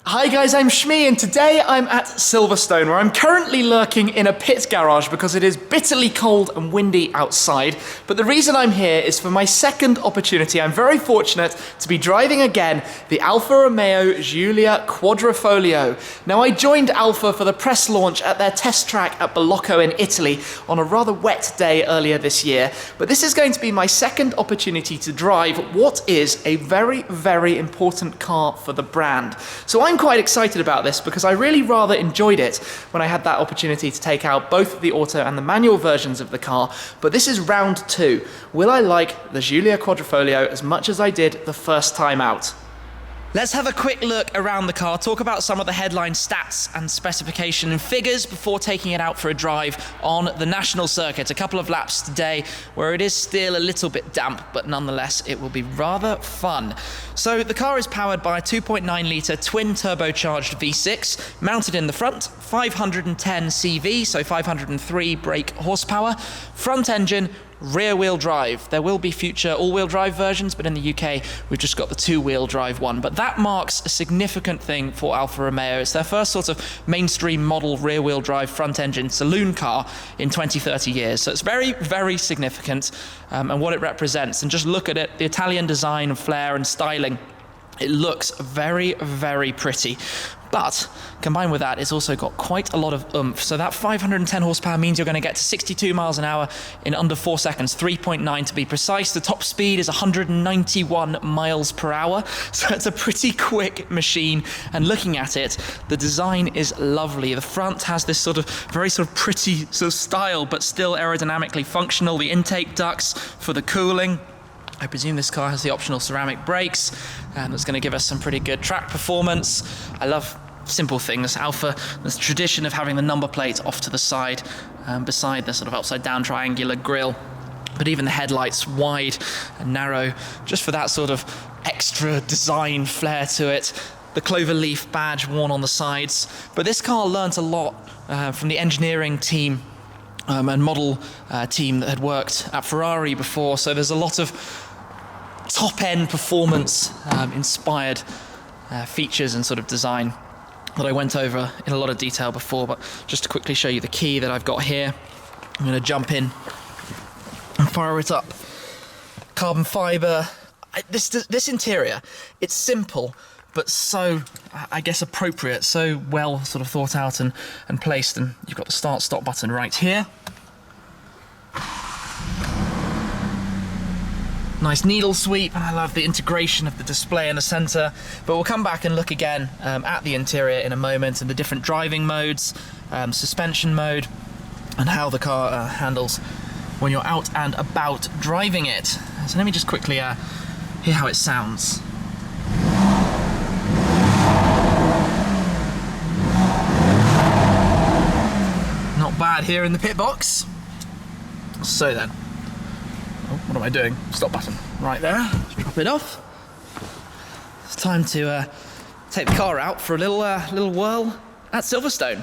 Hi guys, I'm Shmee, and today I'm at Silverstone, where I'm currently lurking in a pit garage because it is bitterly cold and windy outside. But the reason I'm here is for my second opportunity. I'm very fortunate to be driving again the Alfa Romeo Giulia Quadrifoglio. Now, I joined Alfa for the press launch at their test track at Bellocco in Italy on a rather wet day earlier this year. But this is going to be my second opportunity to drive what is a very, very important car for the brand. So I'm quite excited about this because I really rather enjoyed it when I had that opportunity to take out both the auto and the manual versions of the car, but this is round two. Will I like the Giulia Quadrifoglio as much as I did the first time out? Let's have a quick look around the car, talk about some of the headline stats and specification and figures before taking it out for a drive on the national circuit. A couple of laps today where it is still a little bit damp, but nonetheless it will be rather fun. So the car is powered by a 2.9-litre twin turbocharged V6 mounted in the front, 510 CV, so 503 brake horsepower, front engine, rear-wheel drive. There will be future all-wheel drive versions, but in the UK we've just got the two-wheel drive one. But that marks a significant thing for Alfa Romeo. It's their first sort of mainstream model rear-wheel drive front-engine saloon car in 20-30 years. So it's very, very significant, and what it represents. And just look at it, the Italian design and flair and styling. It looks very, very pretty. But combined with that, it's also got quite a lot of oomph. So that 510 horsepower means you're going to get to 62 miles an hour in under 4 seconds, 3.9 to be precise. The top speed is 191 miles per hour. So it's a pretty quick machine. And looking at it, the design is lovely. The front has this sort of very sort of pretty sort of style, but still aerodynamically functional. The intake ducts for the cooling. I presume this car has the optional ceramic brakes, and that's going to give us some pretty good track performance. I love simple things. Alfa, there's a tradition of having the number plate off to the side, beside the sort of upside down triangular grille. But even the headlights wide and narrow, just for that sort of extra design flair to it. The clover leaf badge worn on the sides. But this car learnt a lot from the engineering team and model team that had worked at Ferrari before. So there's a lot of top-end performance inspired features and sort of design that I went over in a lot of detail before. But just to quickly show you the key that I've got here, I'm going to jump in and fire it up. Carbon fiber. This interior, it's simple, but so, I guess, appropriate, so well sort of thought out and placed. And you've got the start-stop button right here. Nice needle sweep, and I love the integration of the display in the center. But we'll come back and look again at the interior in a moment, and the different driving modes, suspension mode, and how the car handles when you're out and about driving it. So let me just quickly hear how it sounds. Not bad here in the pit box. So then, what am I doing? Stop button right there. Let's drop it off. It's time to take the car out for a little whirl at Silverstone.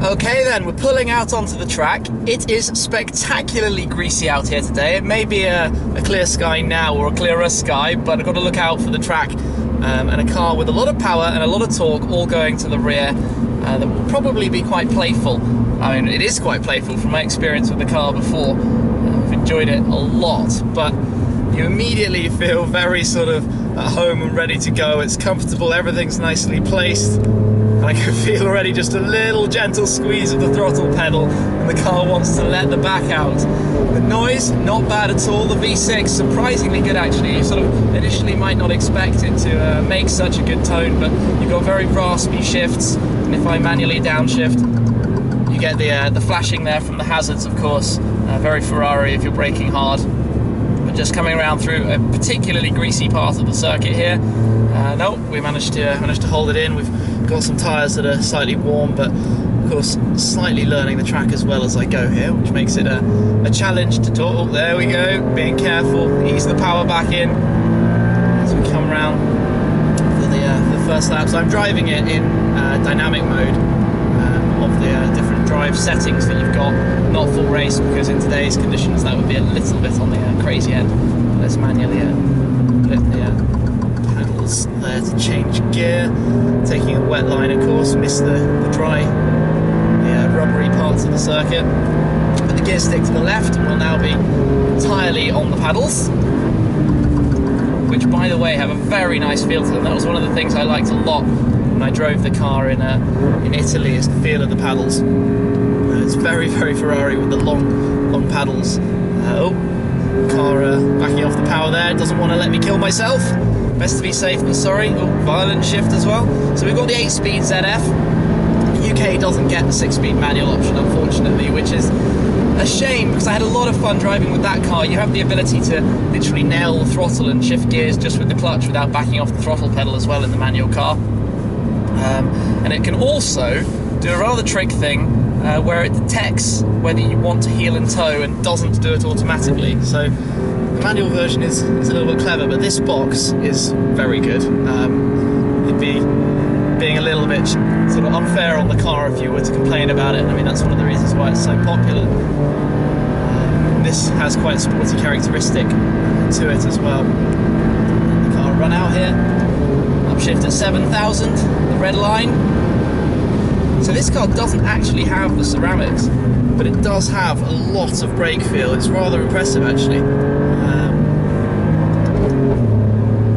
Okay then, we're pulling out onto the track. It is spectacularly greasy out here today. It may be a clear sky now or a clearer sky, but I've got to look out for the track and a car with a lot of power and a lot of torque all going to the rear that will probably be quite playful. I mean, it is quite playful from my experience with the car before. I've enjoyed it a lot, but you immediately feel very sort of at home and ready to go. It's comfortable, everything's nicely placed. I can feel already just a little gentle squeeze of the throttle pedal, and the car wants to let the back out. The noise, not bad at all. The V6, surprisingly good actually. You sort of initially might not expect it to make such a good tone, but you've got very raspy shifts, and if I manually downshift, you get the flashing there from the hazards, of course. Very Ferrari if you're braking hard. But just coming around through a particularly greasy part of the circuit here, no, we managed to hold it in. We've got some tyres that are slightly warm, but we've course, slightly learning the track as well as I go here, which makes it a challenge to talk. Oh, there we go, being careful, ease the power back in as we come around for the first lap. So I'm driving it in dynamic mode of the different drive settings that you've got, not full race, because in today's conditions that would be a little bit on the crazy end. Let's manually lift the pedals there to change gear, taking a wet line of course, miss the dry, rubbery parts of the circuit. Put the gear stick to the left and we'll now be entirely on the pedals, which by the way have a very nice feel to them. That was one of the things I liked a lot when I drove the car in Italy, is the feel of the paddles. It's very, very Ferrari with the long paddles. Car backing off the power there, doesn't want to let me kill myself. Best to be safe than sorry. Violent shift as well. So we've got the 8-speed ZF. The UK doesn't get the 6-speed manual option, unfortunately, which is a shame, because I had a lot of fun driving with that car. You have the ability to literally nail the throttle and shift gears just with the clutch without backing off the throttle pedal as well in the manual car. And it can also do a rather trick thing where it detects whether you want to heel and toe and doesn't do it automatically. So the manual version is a little bit clever, but this box is very good. It'd be being a little bit sort of unfair on the car if you were to complain about it. I mean, that's one of the reasons why it's so popular. This has quite a sporty characteristic to it as well. The car run out here, upshift at 7,000, the red line. So this car doesn't actually have the ceramics, but it does have a lot of brake feel. It's rather impressive actually.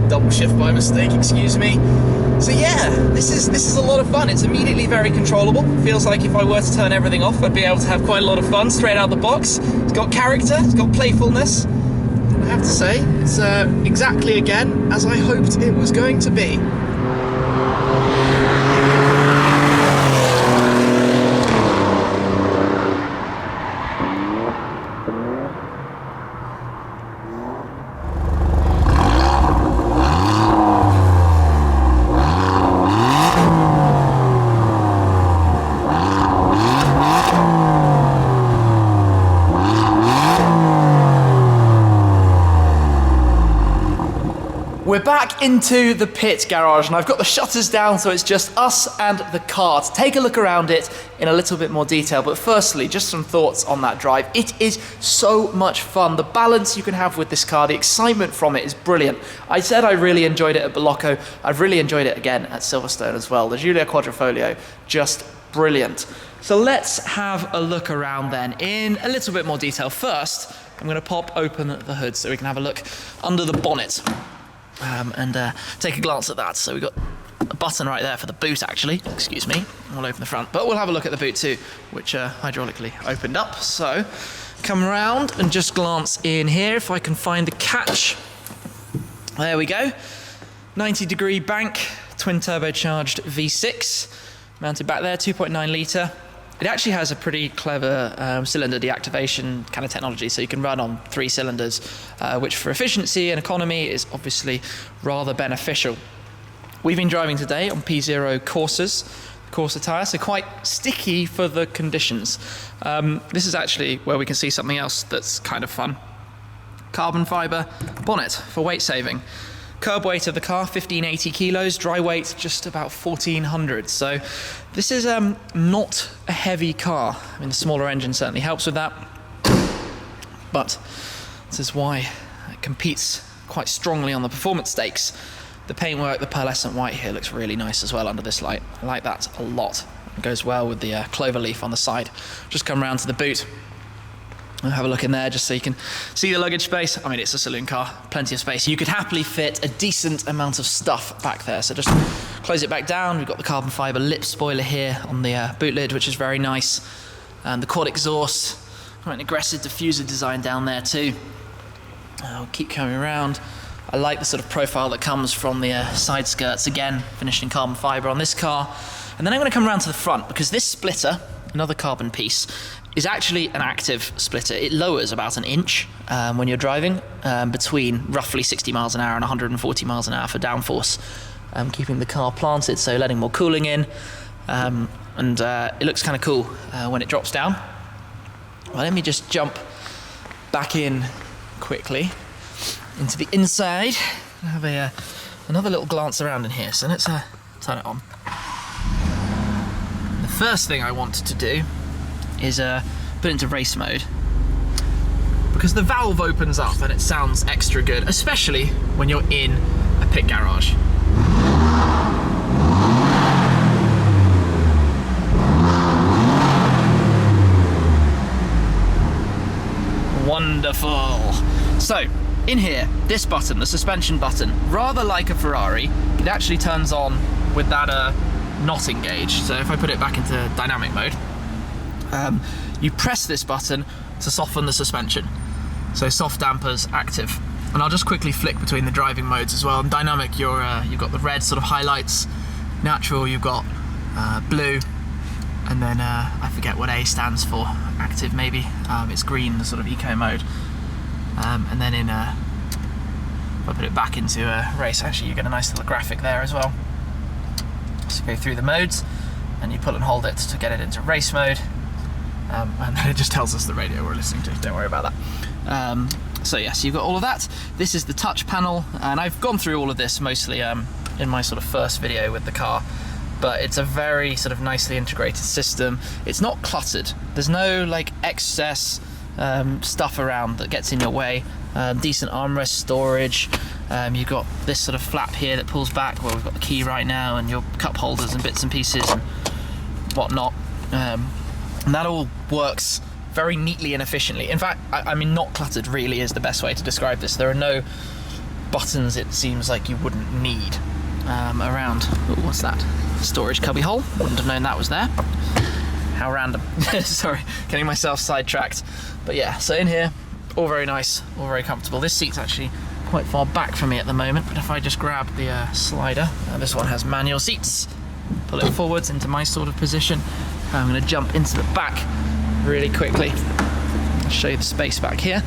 Double shift by mistake, excuse me. So yeah, this is a lot of fun. It's immediately very controllable. Feels like if I were to turn everything off, I'd be able to have quite a lot of fun straight out the box. It's got character, it's got playfulness. And I have to say, it's exactly again as I hoped it was going to be. We're back into the pit garage and I've got the shutters down so it's just us and the car to take a look around it in a little bit more detail. But firstly, just some thoughts on that drive. It is so much fun. The balance you can have with this car, the excitement from it is brilliant. I said I really enjoyed it at Bellocco. I've really enjoyed it again at Silverstone as well. The Giulia Quadrifoglio, just brilliant. So let's have a look around then in a little bit more detail. First, I'm going to pop open the hood so we can have a look under the bonnet. And take a glance at that. So we've got a button right there for the boot actually, excuse me, we'll open the front, but we'll have a look at the boot too, which hydraulically opened up. So come around and just glance in here if I can find the catch. There we go, 90-degree bank, twin turbocharged V6 mounted back there, 2.9 litre. It actually has a pretty clever cylinder deactivation kind of technology, so you can run on 3 cylinders, which for efficiency and economy is obviously rather beneficial. We've been driving today on P0 Corsa tyre, so quite sticky for the conditions. This is actually where we can see something else that's kind of fun. Carbon fibre bonnet for weight saving. Curb weight of the car, 1580 kilos, dry weight just about 1400. So this is not a heavy car. I mean, the smaller engine certainly helps with that, but this is why it competes quite strongly on the performance stakes. The paintwork, the pearlescent white here looks really nice as well under this light. I like that a lot. It goes well with the clover leaf on the side. Just come around to the boot. We'll have a look in there just so you can see the luggage space. I mean, it's a saloon car, plenty of space. You could happily fit a decent amount of stuff back there. So just close it back down. We've got the carbon fibre lip spoiler here on the boot lid, which is very nice. And the quad exhaust, quite an aggressive diffuser design down there too. I'll keep coming around. I like the sort of profile that comes from the side skirts, again, finished in carbon fibre on this car. And then I'm going to come around to the front because this splitter, another carbon piece, is actually an active splitter. It lowers about an inch when you're driving between roughly 60 miles an hour and 140 miles an hour for downforce, keeping the car planted, so letting more cooling in. and it looks kind of cool when it drops down. Well, let me just jump back in quickly into the inside. I have another little glance around in here, so let's turn it on. The first thing I wanted to do is put it into race mode, because the valve opens up and it sounds extra good, especially when you're in a pit garage. Wonderful. So, in here, this button, the suspension button, rather like a Ferrari, it actually turns on with that not engaged. So if I put it back into dynamic mode, you press this button to soften the suspension. So soft dampers active. And I'll just quickly flick between the driving modes as well. In dynamic, you've got the red sort of highlights. Natural, you've got blue. And then I forget what A stands for. Active, maybe. It's green, the sort of eco mode. And then if I put it back into a race, actually you get a nice little graphic there as well. So you go through the modes, and you pull and hold it to get it into race mode. And then it just tells us the radio we're listening to, don't worry about that. So yes, you've got all of that. This is the touch panel, and I've gone through all of this mostly in my sort of first video with the car, but it's a very sort of nicely integrated system. It's not cluttered. There's no like excess stuff around that gets in your way. Decent armrest storage. You've got this sort of flap here that pulls back where we've got the key right now, and your cup holders and bits and pieces and whatnot. And that all works very neatly and efficiently. In fact, I mean, not cluttered really is the best way to describe this. There are no buttons, it seems like, you wouldn't need around. Oh, what's that? Storage cubby hole. Wouldn't have known that was there. How random. Sorry, getting myself sidetracked. But yeah, so in here, all very nice, all very comfortable. This seat's actually quite far back from me at the moment, but if I just grab the slider, this one has manual seats, pull it forwards into my sort of position. I'm going to jump into the back really quickly. I'll show you the space back here.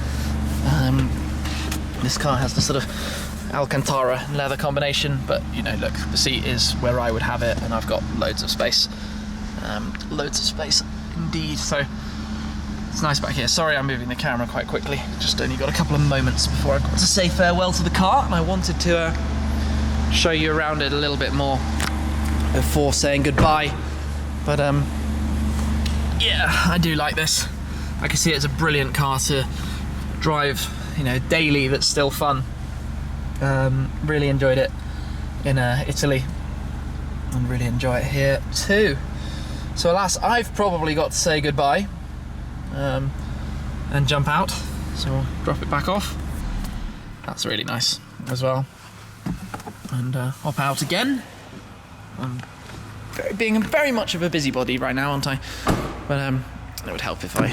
This car has the sort of Alcantara leather combination, but you know, look, the seat is where I would have it, and I've got loads of space. Loads of space indeed. So it's nice back here. Sorry I'm moving the camera quite quickly. Just only got a couple of moments before I've got to say farewell to the car, and I wanted to show you around it a little bit more before saying goodbye. But yeah, I do like this. I can see it's a brilliant car to drive, you know, daily. That's still fun. Really enjoyed it in Italy, and really enjoy it here too. So alas, I've probably got to say goodbye and jump out. So we'll drop it back off. That's really nice as well. And hop out again. I'm being very much of a busybody right now, aren't I? But it would help if I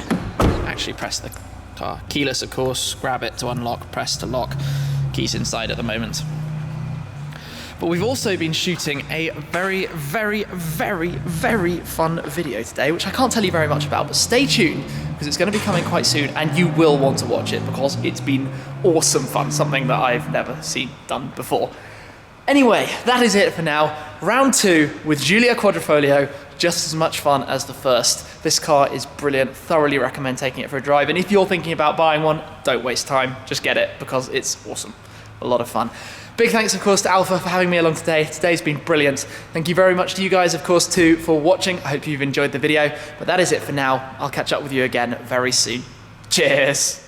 actually press the car. Keyless, of course. Grab it to unlock, press to lock. Keys inside at the moment. But we've also been shooting a very, very, very, very fun video today, which I can't tell you very much about, but stay tuned, because it's going to be coming quite soon, and you will want to watch it, because it's been awesome fun, something that I've never seen done before. Anyway, that is it for now. Round 2 with Giulia Quadrifoglio, just as much fun as the first. This car is brilliant, thoroughly recommend taking it for a drive, and if you're thinking about buying one, don't waste time, just get it, because it's awesome, a lot of fun. Big thanks, of course, to Alfa for having me along today. Today's been brilliant. Thank you very much to you guys, of course, too, for watching. I hope you've enjoyed the video, but that is it for now. I'll catch up with you again very soon. Cheers.